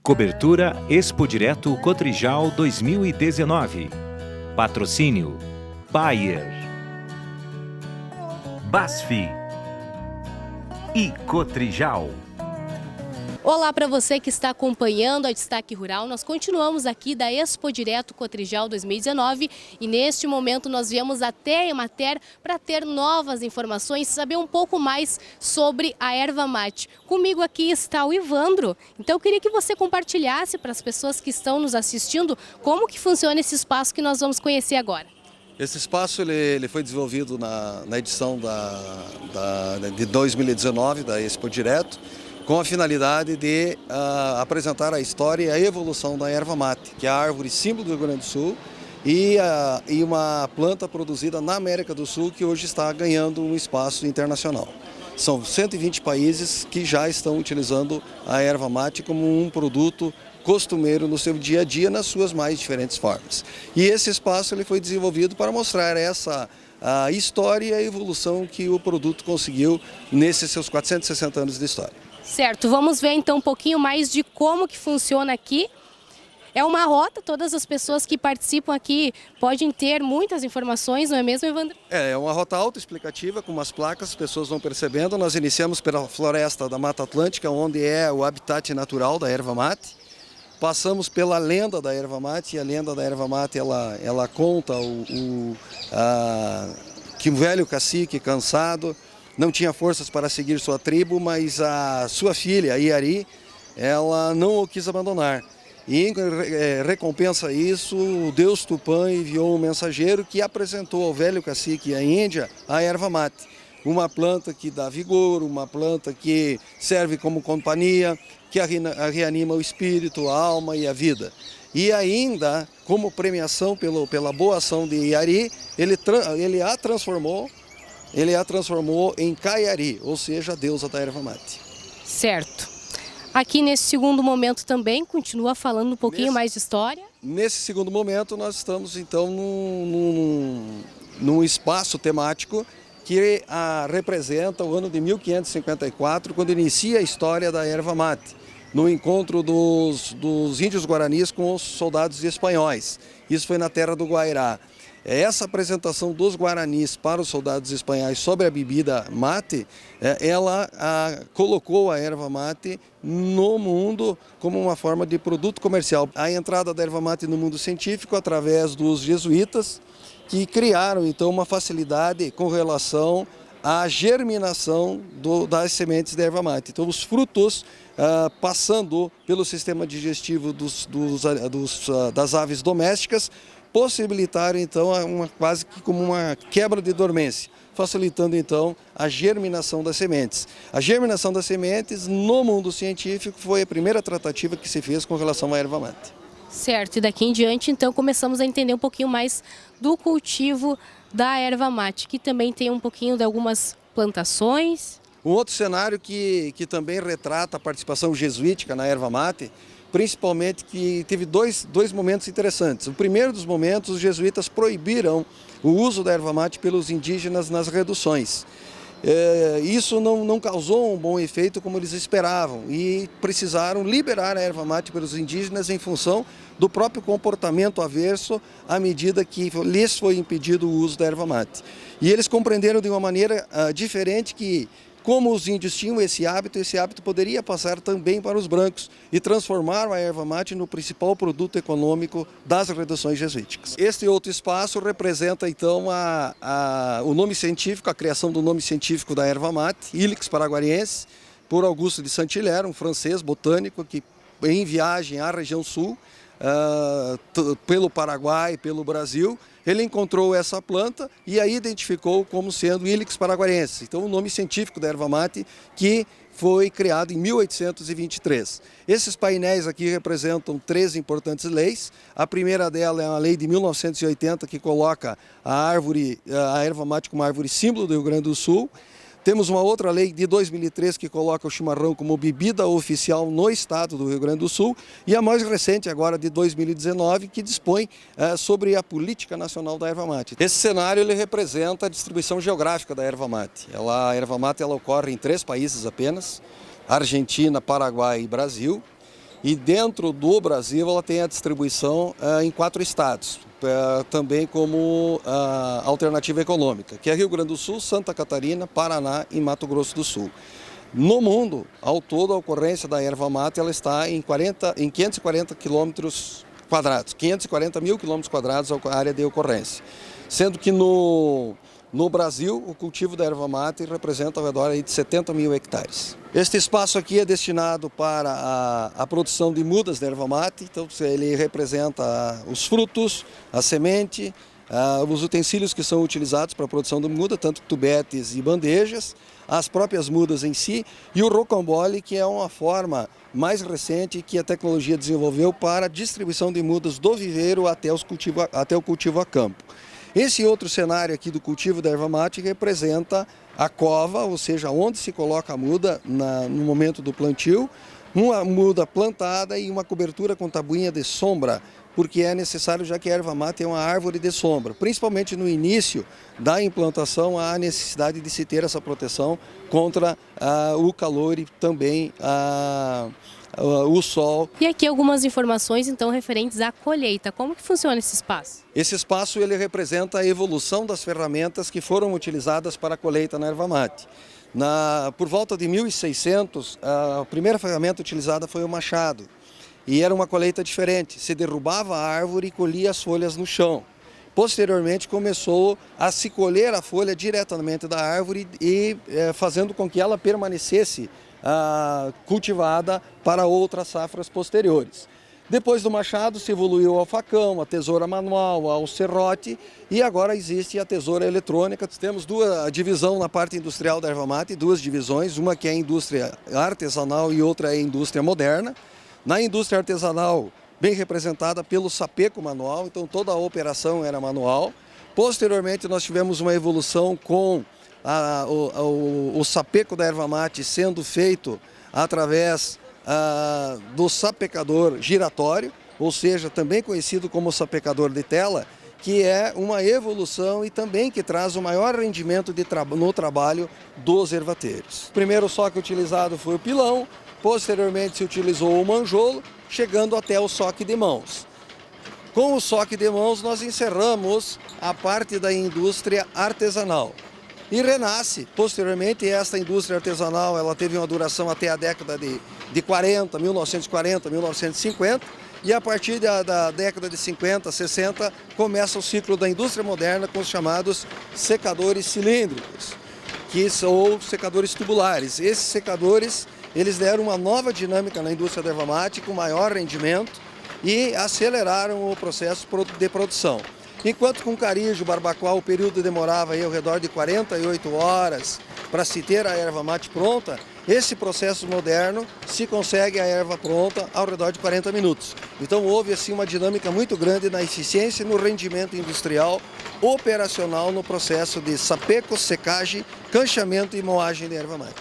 Cobertura Expo Direto Cotrijal 2019. Patrocínio Bayer, BASF e Cotrijal. Olá para você que está acompanhando a Destaque Rural. Nós continuamos aqui da Expo Direto Cotrijal 2019 e neste momento nós viemos até a Emater para ter novas informações, saber um pouco mais sobre a erva mate. Comigo aqui está o Ivandro, então eu queria que você compartilhasse para as pessoas que estão nos assistindo como que funciona esse espaço que nós vamos conhecer agora. Esse espaço ele foi desenvolvido na edição de 2019 da Expo Direto, com a finalidade de apresentar a história e a evolução da erva mate, que é a árvore símbolo do Rio Grande do Sul e uma planta produzida na América do Sul que hoje está ganhando um espaço internacional. São 120 países que já estão utilizando a erva mate como um produto costumeiro no seu dia a dia, nas suas mais diferentes formas. E esse espaço ele foi desenvolvido para mostrar a história e a evolução que o produto conseguiu nesses seus 460 anos de história. Certo, vamos ver então um pouquinho mais de como que funciona aqui. É uma rota, todas as pessoas que participam aqui podem ter muitas informações, não é mesmo, Evandro? É uma rota autoexplicativa com umas placas, as pessoas vão percebendo. Nós iniciamos pela floresta da Mata Atlântica, onde é o habitat natural da erva mate. Passamos pela lenda da erva mate, e a lenda da erva mate ela conta que um velho cacique cansado não tinha forças para seguir sua tribo, mas a sua filha, Iari, ela não o quis abandonar. E em recompensa a isso, o deus Tupã enviou um mensageiro que apresentou ao velho cacique e à Índia a erva mate. Uma planta que dá vigor, uma planta que serve como companhia, que reanima o espírito, a alma e a vida. E ainda, como premiação pela boa ação de Iari, ele a transformou em Kayari, ou seja, a deusa da erva mate. Certo. Aqui nesse segundo momento também continua falando um pouquinho mais de história. Nesse segundo momento nós estamos então num espaço temático que representa o ano de 1554, quando inicia a história da erva mate, no encontro dos índios guaranis com os soldados espanhóis. Isso foi na terra do Guairá. Essa apresentação dos guaranis para os soldados espanhóis sobre a bebida mate, ela colocou a erva mate no mundo como uma forma de produto comercial. A entrada da erva mate no mundo científico através dos jesuítas, que criaram então uma facilidade com relação à germinação das sementes da erva mate. Então os frutos passando pelo sistema digestivo das aves domésticas, possibilitaram então quase que como uma quebra de dormência, facilitando então a germinação das sementes. A germinação das sementes no mundo científico foi a primeira tratativa que se fez com relação à erva mate. Certo, e daqui em diante então começamos a entender um pouquinho mais do cultivo da erva mate, que também tem um pouquinho de algumas plantações. Um outro cenário que também retrata a participação jesuítica na erva mate, principalmente que teve dois momentos interessantes. O primeiro dos momentos, os jesuítas proibiram o uso da erva mate pelos indígenas nas reduções. Isso não causou um bom efeito como eles esperavam e precisaram liberar a erva mate pelos indígenas em função do próprio comportamento averso à medida que lhes foi impedido o uso da erva mate. E eles compreenderam de uma maneira diferente que, como os índios tinham esse hábito poderia passar também para os brancos e transformar a erva mate no principal produto econômico das reduções jesuíticas. Este outro espaço representa então o nome científico, a criação do nome científico da erva mate, Ilex paraguariense, por Augusto de Saint-Hilaire, um francês botânico que em viagem à região sul, pelo Paraguai, pelo Brasil, ele encontrou essa planta e a identificou como sendo Ilex paraguariense. Então o nome científico da erva mate que foi criado em 1823. Esses painéis aqui representam 3 importantes leis. A primeira dela é uma lei de 1980 que coloca a erva mate como árvore símbolo do Rio Grande do Sul. Temos uma outra lei de 2003 que coloca o chimarrão como bebida oficial no estado do Rio Grande do Sul e a mais recente agora de 2019 que dispõe sobre a política nacional da erva mate. Esse cenário ele representa a distribuição geográfica da erva mate. A erva mate ela ocorre em 3 países apenas, Argentina, Paraguai e Brasil. E dentro do Brasil ela tem a distribuição em 4 estados, também como alternativa econômica, que é Rio Grande do Sul, Santa Catarina, Paraná e Mato Grosso do Sul. No mundo, ao todo, a ocorrência da erva mate ela está em 540 quilômetros quadrados, 540 mil quilômetros quadrados a área de ocorrência. Sendo que no Brasil, o cultivo da erva mate representa ao redor de 70 mil hectares. Este espaço aqui é destinado para a produção de mudas de erva mate, então ele representa os frutos, a semente, os utensílios que são utilizados para a produção de muda, tanto tubetes e bandejas, as próprias mudas em si, e o rocambole, que é uma forma mais recente que a tecnologia desenvolveu para a distribuição de mudas do viveiro até o cultivo a campo. Esse outro cenário aqui do cultivo da erva mate representa a cova, ou seja, onde se coloca a muda no momento do plantio, uma muda plantada e uma cobertura com tabuinha de sombra, porque é necessário, já que a erva mate é uma árvore de sombra. Principalmente no início da implantação, há a necessidade de se ter essa proteção contra o calor e também o sol. E aqui algumas informações então referentes à colheita. Como que funciona esse espaço? Esse espaço ele representa a evolução das ferramentas que foram utilizadas para a colheita na erva mate. Por volta de 1600, a primeira ferramenta utilizada foi o machado. E era uma colheita diferente, se derrubava a árvore e colhia as folhas no chão. Posteriormente começou a se colher a folha diretamente da árvore e fazendo com que ela permanecesse cultivada para outras safras posteriores. Depois do machado se evoluiu ao facão, a tesoura manual, ao serrote e agora existe a tesoura eletrônica. Temos a divisão na parte industrial da erva mate, 2 divisões, uma que é a indústria artesanal e outra é a indústria moderna. Na indústria artesanal, bem representada pelo sapeco manual, então toda a operação era manual. Posteriormente nós tivemos uma evolução com o sapeco da erva mate sendo feito através do sapecador giratório, ou seja, também conhecido como sapecador de tela, que é uma evolução e também que traz o maior rendimento no trabalho dos ervateiros. O primeiro soque utilizado foi o pilão, posteriormente se utilizou o manjolo, chegando até o soque de mãos. Com o soque de mãos nós encerramos a parte da indústria artesanal. E renasce, posteriormente, esta indústria artesanal ela teve uma duração até a década de 1940, 1950, e a partir da década de 50, 60, começa o ciclo da indústria moderna com os chamados secadores cilíndricos, que são secadores tubulares. Esses secadores eles deram uma nova dinâmica na indústria da erva mate, com maior rendimento e aceleraram o processo de produção. Enquanto com carijo, barbacoa, o período demorava aí ao redor de 48 horas para se ter a erva mate pronta, esse processo moderno se consegue a erva pronta ao redor de 40 minutos. Então houve assim uma dinâmica muito grande na eficiência e no rendimento industrial operacional no processo de sapeco, secagem, canchamento e moagem de erva mate.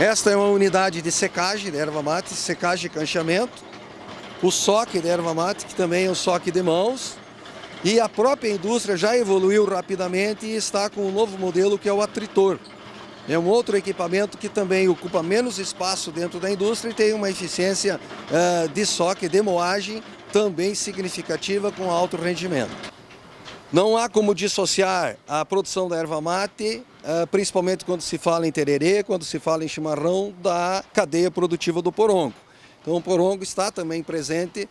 Esta é uma unidade de secagem de erva mate, secagem e canchamento, o soque de erva mate, que também é o soque de mãos, e a própria indústria já evoluiu rapidamente e está com um novo modelo que é o atritor. É um outro equipamento que também ocupa menos espaço dentro da indústria e tem uma eficiência de soque, de moagem também significativa com alto rendimento. Não há como dissociar a produção da erva mate, principalmente quando se fala em tererê, quando se fala em chimarrão, da cadeia produtiva do porongo. Então o porongo está também presente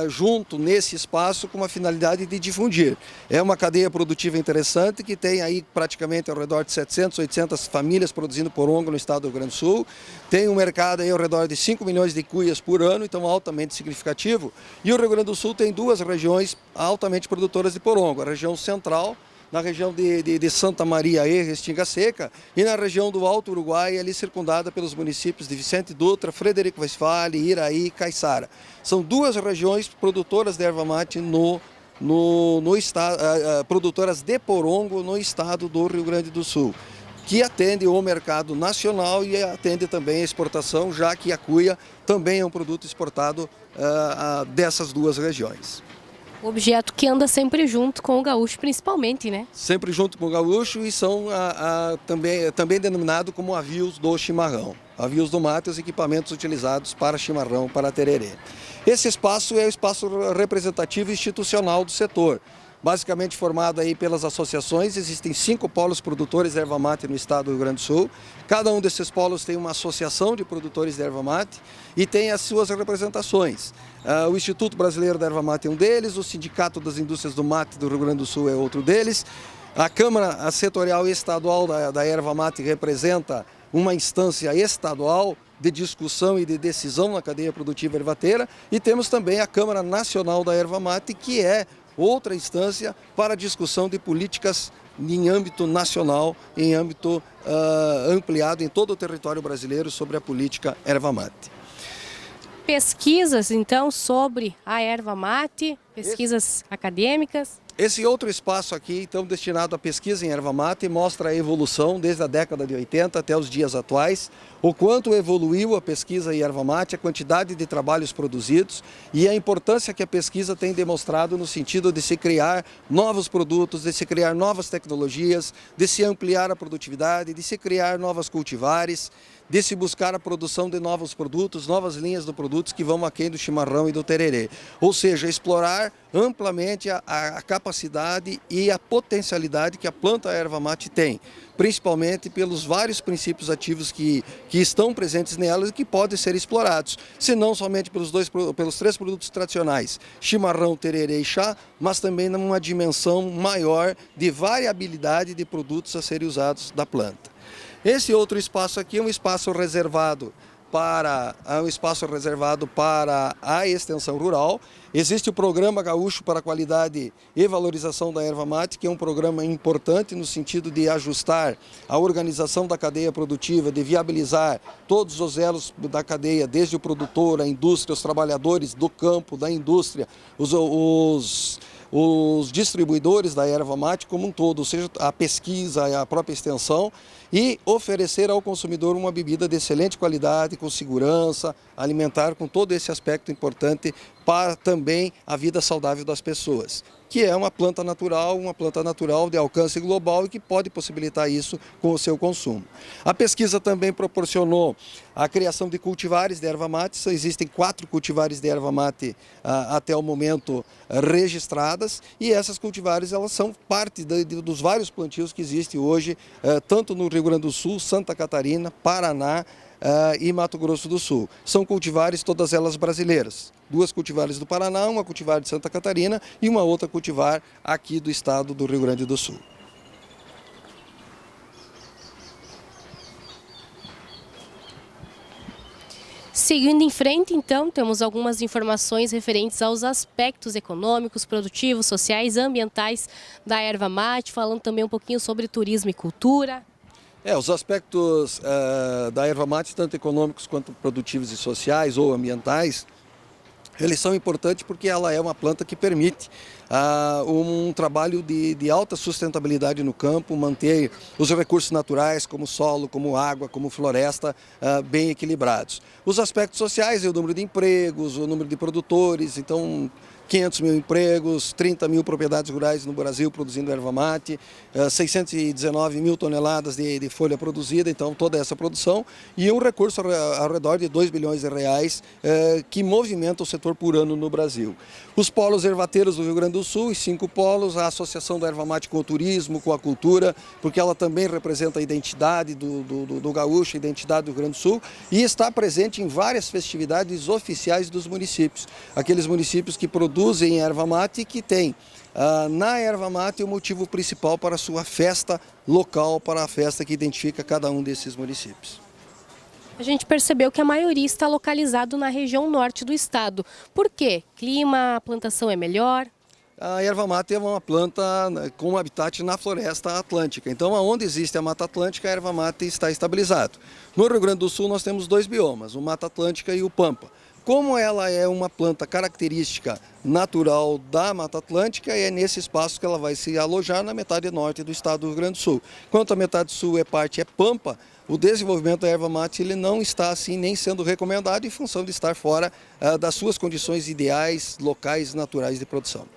junto nesse espaço com uma finalidade de difundir. É uma cadeia produtiva interessante que tem aí praticamente ao redor de 700, 800 famílias produzindo porongo no estado do Rio Grande do Sul. Tem um mercado aí ao redor de 5 milhões de cuias por ano, então altamente significativo. E o Rio Grande do Sul tem 2 regiões altamente produtoras de porongo, a região central, na região de Santa Maria e Restinga Seca, e na região do Alto Uruguai, ali circundada pelos municípios de Vicente Dutra, Frederico Westphalen, Iraí e Caiçara. São 2 regiões produtoras de erva mate no estado, produtoras de porongo no estado do Rio Grande do Sul, que atende o mercado nacional e atende também a exportação, já que a cuia também é um produto exportado dessas 2 regiões. O objeto que anda sempre junto com o gaúcho, principalmente, né? Sempre junto com o gaúcho e são também denominados como avios do chimarrão. avios do mate e os equipamentos utilizados para chimarrão, para tererê. Esse espaço é o espaço representativo institucional do setor. Basicamente formado aí pelas associações, existem 5 polos produtores de erva mate no estado do Rio Grande do Sul. Cada um desses polos tem uma associação de produtores de erva mate e tem as suas representações. O Instituto Brasileiro da Erva Mate é um deles, o Sindicato das Indústrias do Mate do Rio Grande do Sul é outro deles. A Câmara Setorial Estadual da Erva Mate representa uma instância estadual de discussão e de decisão na cadeia produtiva ervateira. E temos também a Câmara Nacional da Erva Mate, que é outra instância para discussão de políticas em âmbito nacional, em âmbito ampliado em todo o território brasileiro sobre a política erva mate. Pesquisas, então, sobre a erva mate, pesquisas acadêmicas. Esse outro espaço aqui, então, destinado à pesquisa em erva mate, mostra a evolução desde a década de 80 até os dias atuais, o quanto evoluiu a pesquisa em erva mate, a quantidade de trabalhos produzidos e a importância que a pesquisa tem demonstrado no sentido de se criar novos produtos, de se criar novas tecnologias, de se ampliar a produtividade, de se criar novas cultivares, de se buscar a produção de novos produtos, novas linhas de produtos que vão aquém do chimarrão e do tererê. Ou seja, explorar amplamente a capacidade e a potencialidade que a planta erva mate tem, principalmente pelos vários princípios ativos que estão presentes nelas e que podem ser explorados, se não somente pelos 3 produtos tradicionais, chimarrão, tererê e chá, mas também numa dimensão maior de variabilidade de produtos a serem usados da planta. Esse outro espaço aqui é um espaço reservado para a extensão rural. Existe o Programa Gaúcho para a Qualidade e Valorização da Erva Mate, que é um programa importante no sentido de ajustar a organização da cadeia produtiva, de viabilizar todos os elos da cadeia, desde o produtor, a indústria, os trabalhadores do campo, da indústria, os distribuidores da erva mate como um todo, ou seja, a pesquisa, a própria extensão, e oferecer ao consumidor uma bebida de excelente qualidade, com segurança alimentar, com todo esse aspecto importante para também a vida saudável das pessoas, que é uma planta natural de alcance global e que pode possibilitar isso com o seu consumo. A pesquisa também proporcionou a criação de cultivares de erva mate. Existem 4 cultivares de erva mate até o momento registradas, e essas cultivares elas são parte dos vários plantios que existem hoje, tanto no Rio Grande do Sul, Santa Catarina, Paraná, e Mato Grosso do Sul. São cultivares todas elas brasileiras. 2 cultivares do Paraná, uma cultivar de Santa Catarina e uma outra cultivar aqui do estado do Rio Grande do Sul. Seguindo em frente, então, temos algumas informações referentes aos aspectos econômicos, produtivos, sociais, ambientais da erva mate, falando também um pouquinho sobre turismo e cultura. Os aspectos da erva mate, tanto econômicos quanto produtivos e sociais ou ambientais, eles são importantes porque ela é uma planta que permite um trabalho de alta sustentabilidade no campo, manter os recursos naturais como solo, como água, como floresta bem equilibrados. Os aspectos sociais é o número de empregos, o número de produtores, então 500 mil empregos, 30 mil propriedades rurais no Brasil produzindo erva mate, 619 mil toneladas de folha produzida, então toda essa produção, e um recurso ao redor de 2 bilhões de reais que movimenta o setor por ano no Brasil. Os polos ervateiros do Rio Grande do Sul, os 5 polos, a associação da erva mate com o turismo, com a cultura, porque ela também representa a identidade do gaúcho, a identidade do Rio Grande do Sul, e está presente em várias festividades oficiais dos municípios, aqueles municípios que produzem erva mate e que tem na erva mate o motivo principal para a sua festa local, para a festa que identifica cada um desses municípios. A gente percebeu que a maioria está localizado na região norte do estado. Por quê? Clima, a plantação é melhor? A erva mate é uma planta com habitat na floresta atlântica. Então, onde existe a Mata Atlântica, a erva mate está estabilizado. No Rio Grande do Sul, nós temos 2 biomas, o Mata Atlântica e o Pampa. Como ela é uma planta característica natural da Mata Atlântica, é nesse espaço que ela vai se alojar na metade norte do estado do Rio Grande do Sul. Quanto a metade sul é Pampa, o desenvolvimento da erva mate ele não está assim nem sendo recomendado em função de estar fora das suas condições ideais, locais, naturais de produção.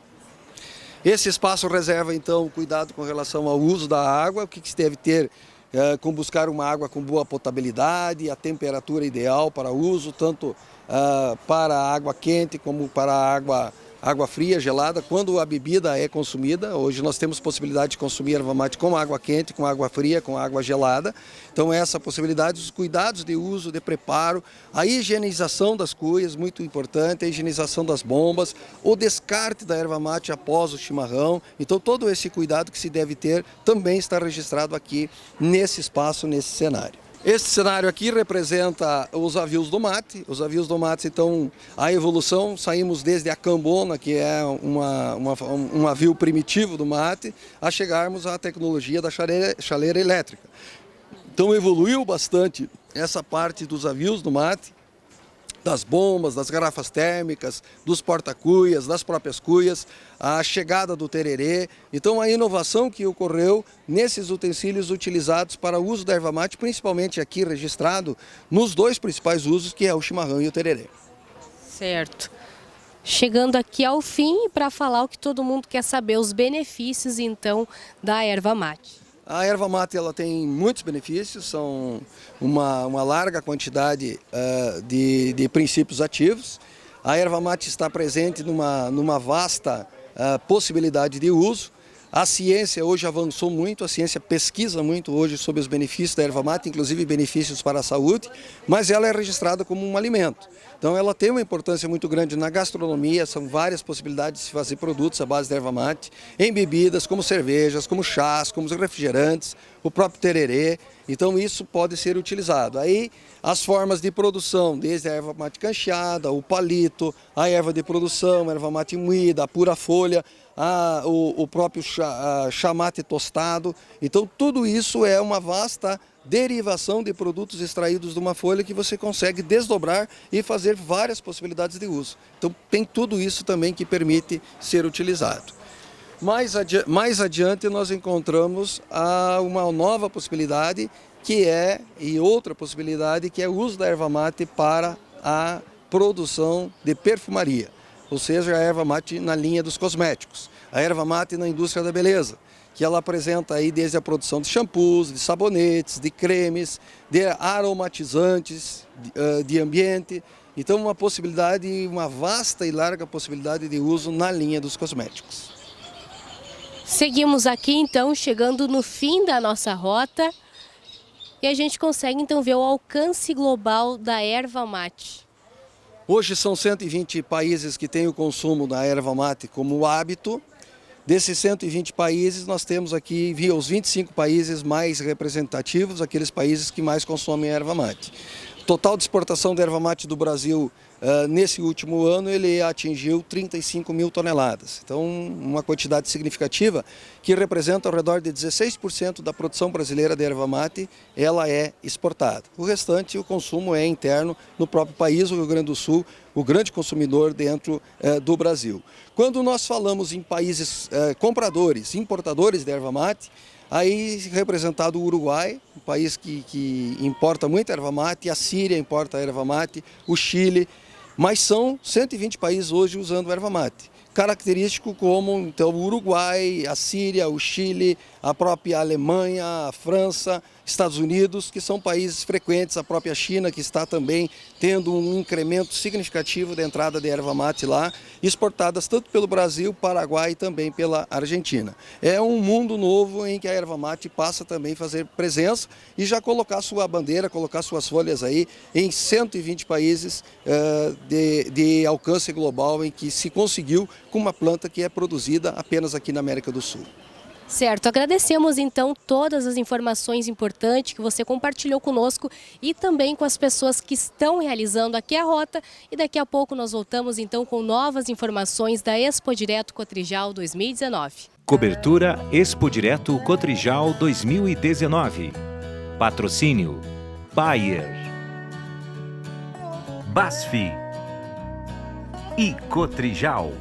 Esse espaço reserva então cuidado com relação ao uso da água, o que se deve ter com buscar uma água com boa potabilidade, a temperatura ideal para uso, tanto para a água quente como para a água fria, gelada, quando a bebida é consumida. Hoje nós temos possibilidade de consumir erva mate com água quente, com água fria, com água gelada. Então essa possibilidade, os cuidados de uso, de preparo, a higienização das cuias, muito importante, a higienização das bombas, o descarte da erva mate após o chimarrão. Então todo esse cuidado que se deve ter também está registrado aqui nesse espaço, nesse cenário. Este cenário aqui representa os avios do mate. Os avios do mate, então, a evolução, saímos desde a cambona, que é um avio primitivo do mate, a chegarmos à tecnologia da chaleira elétrica. Então evoluiu bastante essa parte dos avios do mate, das bombas, das garrafas térmicas, dos porta-cuias, das próprias cuias, a chegada do tererê. Então a inovação que ocorreu nesses utensílios utilizados para o uso da erva mate, principalmente aqui registrado nos dois principais usos, que é o chimarrão e o tererê. Certo. Chegando aqui ao fim para falar o que todo mundo quer saber, os benefícios então da erva mate. A erva mate ela tem muitos benefícios, são uma larga quantidade de princípios ativos. A erva mate está presente numa vasta possibilidade de uso. A ciência hoje avançou muito, a ciência pesquisa muito hoje sobre os benefícios da erva mate, inclusive benefícios para a saúde, mas ela é registrada como um alimento. Então ela tem uma importância muito grande na gastronomia, são várias possibilidades de se fazer produtos à base da erva mate, em bebidas como cervejas, como chás, como refrigerantes, o próprio tererê. Então isso pode ser utilizado. Aí as formas de produção, desde a erva mate cancheada, o palito, a erva de produção, a erva mate moída, a pura folha, o próprio chá mate tostado. Então tudo isso é uma vasta derivação de produtos extraídos de uma folha que você consegue desdobrar e fazer várias possibilidades de uso. Então tem tudo isso também que permite ser utilizado. Mais adiante nós encontramos uma nova possibilidade e outra possibilidade que é o uso da erva mate para a produção de perfumaria, ou seja, a erva mate na linha dos cosméticos, a erva mate na indústria da beleza, que ela apresenta aí desde a produção de shampoos, de sabonetes, de cremes, de aromatizantes, de ambiente. Então uma possibilidade, uma vasta e larga possibilidade de uso na linha dos cosméticos. Seguimos aqui então, chegando no fim da nossa rota e a gente consegue então ver o alcance global da erva mate. Hoje são 120 países que têm o consumo da erva mate como hábito. Desses 120 países, nós temos aqui os 25 países mais representativos, aqueles países que mais consomem erva mate. O total de exportação de erva mate do Brasil nesse último ano ele atingiu 35 mil toneladas. Então, uma quantidade significativa que representa ao redor de 16% da produção brasileira de erva mate, ela é exportada. O restante, o consumo é interno no próprio país, o Rio Grande do Sul, o grande consumidor dentro do Brasil. Quando nós falamos em países compradores, importadores de erva mate, aí representado o Uruguai, um país que importa muito erva mate, a Síria importa erva mate, o Chile, mas são 120 países hoje usando erva mate. Característico como então, o Uruguai, a Síria, o Chile, a própria Alemanha, a França, Estados Unidos, que são países frequentes, a própria China, que está também tendo um incremento significativo da entrada de erva mate lá, exportadas tanto pelo Brasil, Paraguai e também pela Argentina. É um mundo novo em que a erva mate passa também a fazer presença e já colocar sua bandeira, colocar suas folhas aí em 120 países de alcance global em que se conseguiu com uma planta que é produzida apenas aqui na América do Sul. Certo, agradecemos então todas as informações importantes que você compartilhou conosco e também com as pessoas que estão realizando aqui a rota e daqui a pouco nós voltamos então com novas informações da Expo Direto Cotrijal 2019. Cobertura Expo Direto Cotrijal 2019. Patrocínio Bayer, Basf e Cotrijal.